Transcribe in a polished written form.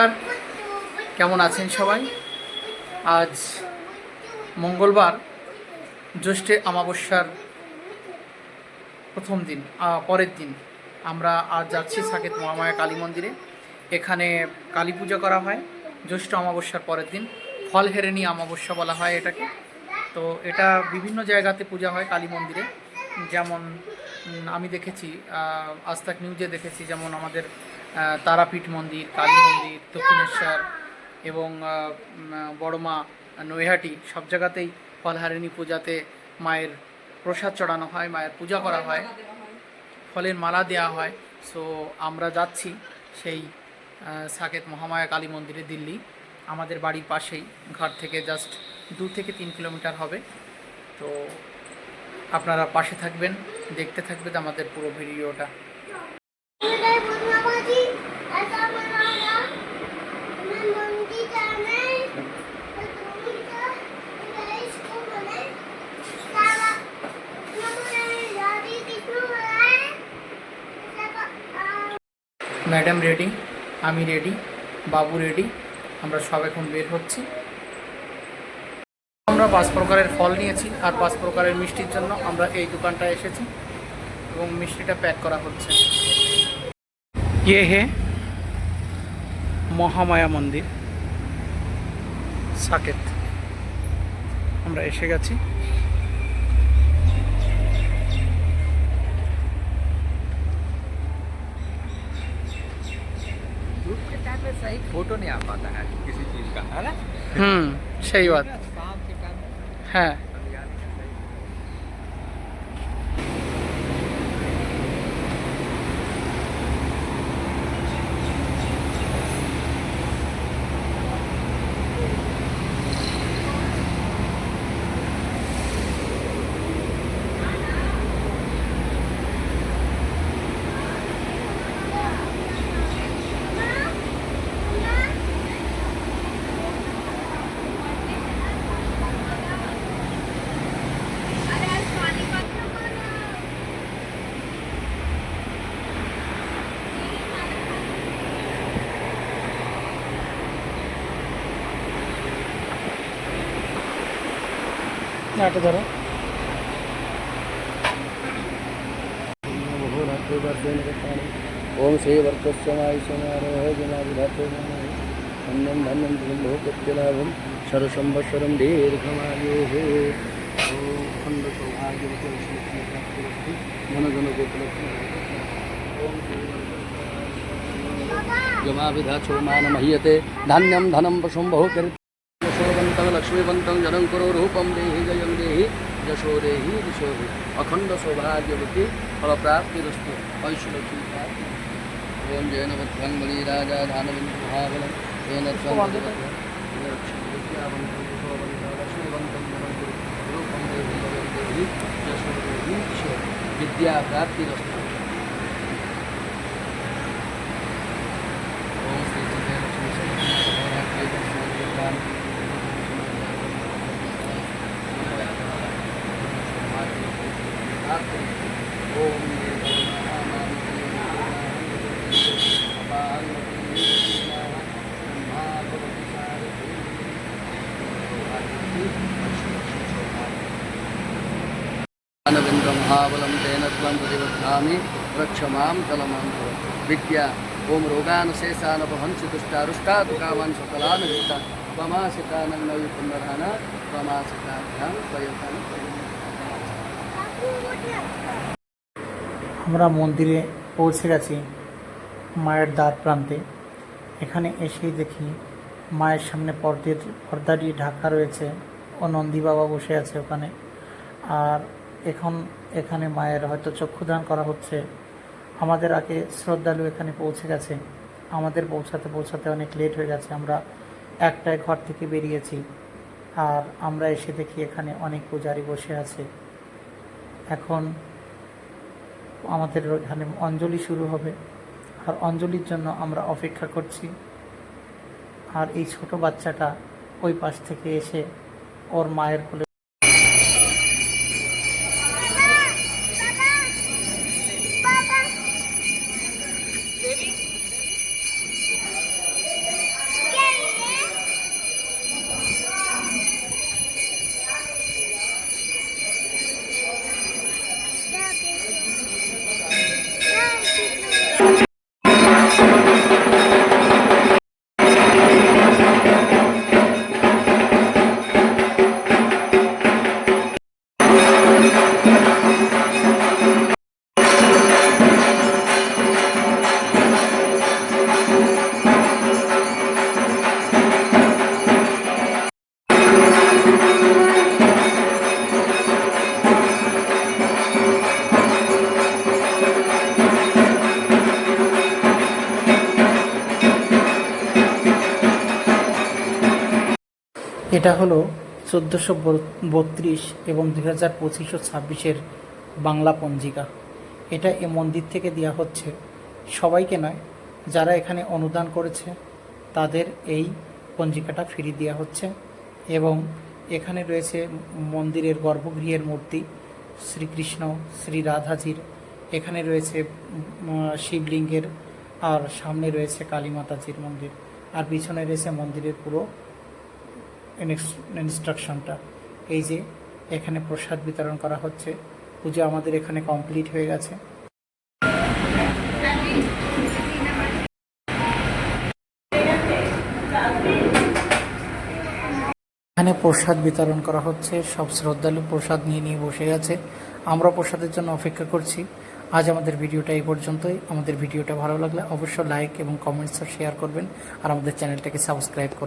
আর কেমন আছেন সবাই? আজ মঙ্গলবার, জ্যৈষ্ঠে অমাবস্যার প্রথম দিন, পরের দিন আমরা আজ যাচ্ছি সাকেত মহামায়া কালী মন্দিরে। এখানে কালী পূজা করা হয় জ্যৈষ্ঠ অমাবস্যার পরের দিন। ফলহেরেনি অমাবস্যা বলা হয় এটাকে। তো এটা বিভিন্ন জায়গাতে পূজা হয় কালী মন্দিরে। যেমন আমি দেখেছি, আজতাক নিউজে দেখেছি, যেমন আমাদের তারাপীঠ মন্দির, কালী মন্দির, দক্ষিণেশ্বর এবং বড়মা, নৈহাটি, সব জায়গাতেই ফলহারিণী পূজাতে মায়ের প্রসাদ চড়ানো হয়, মায়ের পূজা করা হয়, ফলের মালা দেওয়া হয়। সো আমরা যাচ্ছি সেই সাকেত মহামায়া কালী মন্দিরে, দিল্লি। আমাদের বাড়ির পাশেই, ঘর থেকে জাস্ট 2 থেকে 3 কিলোমিটার হবে। তো আপনারা পাশে থাকবেন, দেখতে থাকবেন আমাদের পুরো ভিডিওটা। ম্যাডাম রেডি, আমি রেডি, বাবু রেডি, আমরা সব এখন বের হচ্ছি। আমরা 5 প্রকারের ফল নিয়েছি আর 5 প্রকারের মিষ্টির জন্য আমরা এই দোকানটায় এসেছি এবং মিষ্টিটা প্যাক করা হচ্ছে। ये है মহামায়া মন্দির সাকেত। আমরা এসে গেছি। सही फोटो नहीं आ पाता है किसी चीज का, है ना? सही बात। शाम के टाइम में হ্যাঁ, এটা ধরো। ओम श्री वर्तस्वमाय समारोह जनाभिधातो धन्यम धन्यम भोगत्यलाभम शरसंवत्सरम दीर्घमायुः ओम खंड सौभाग्यवती मन जन जमाभिधाचो मान मह्यते धान्यम धनम पशुम बहुकृत लक्ष्मीवंतं जनं करो रूपम देहि जयं देहि यशो देहि दिशो देहि अखंड सौभाग्यवती फलप्राप्तिरस्तु ऐश्वर्य प्राप्ति। ओम जैन भद्रं बलि राजा धानविंद महाबलं येन लक्ष्मीवंतं जनं करो रूपम देहि जयं देहि यशो देहि दिशो विद्या प्राप्तिरस्तु। ओम श्री महाबलं तेन त्वं प्रतिबद्धामि रक्ष मां चलमां विद्या। ओम रोगानुशेषानपहंसि दुष्टारुष्टात् कामान् सकलान् वित्ता त्वमाश्रितानं नवि पुनराना त्वमाश्रिताभ्यां प्रयतान्। আমরা মন্দিরে পৌঁছে গেছি, মায়ের দ্বার প্রান্তে। এখানে এসেই দেখি মায়ের সামনে পর্দা দিয়ে ঢাকা রয়েছে ও নন্দী বাবা বসে আছে ওখানে। আর এখানে মায়ের হয়তো চক্ষুদান করা হচ্ছে। আমাদের আগে শ্রদ্ধালু এখানে পৌঁছে গেছে, আমাদের পৌঁছাতে অনেক লেট হয়ে গেছে। আমরা একটায় ঘর থেকে বেরিয়েছি আর আমরা এসে দেখি এখানে অনেক পূজারী বসে আছে। এখন আমাদের এখানে অঞ্জলি শুরু হবে আর অঞ্জলির জন্য আমরা অপেক্ষা করছি। আর এই ছোট বাচ্চাটা ওই পাশ থেকে এসে ওর মায়ের কোলে এটা হলো 1432 এবং 2025 ও 26-এর বাংলা পঞ্জিকা। এটা এ মন্দির থেকে দেওয়া হচ্ছে, সবাইকে নয়, যারা এখানে অনুদান করেছে তাদের এই পঞ্জিকাটা ফ্রি দেওয়া হচ্ছে। এবং এখানে রয়েছে মন্দিরের গর্ভগৃহের মূর্তি শ্রীকৃষ্ণ শ্রী রাধাজির, এখানে রয়েছে শিবলিঙ্গের, আর সামনে রয়েছে কালী মাতাজির মন্দির, আর পিছনে রয়েছে মন্দিরের পুরো ইনস্ট্রাকশনটা। এই যে এখানে প্রসাদ বিতরণ করা হচ্ছে, পুজো আমাদের এখানে কমপ্লিট হয়ে গেছে। এখানে প্রসাদ বিতরণ করা হচ্ছে, সব শ্রদ্ধালু প্রসাদ নিয়ে নিয়ে বসে গেছে, আমরা প্রসাদের জন্য অপেক্ষা করছি। আজ আমাদের ভিডিওটা এই পর্যন্তই। আমাদের ভিডিওটা ভালো লাগলে অবশ্যই লাইক এবং কমেন্টস শেয়ার করবেন, আর আমাদের চ্যানেলটাকে সাবস্ক্রাইব করবেন।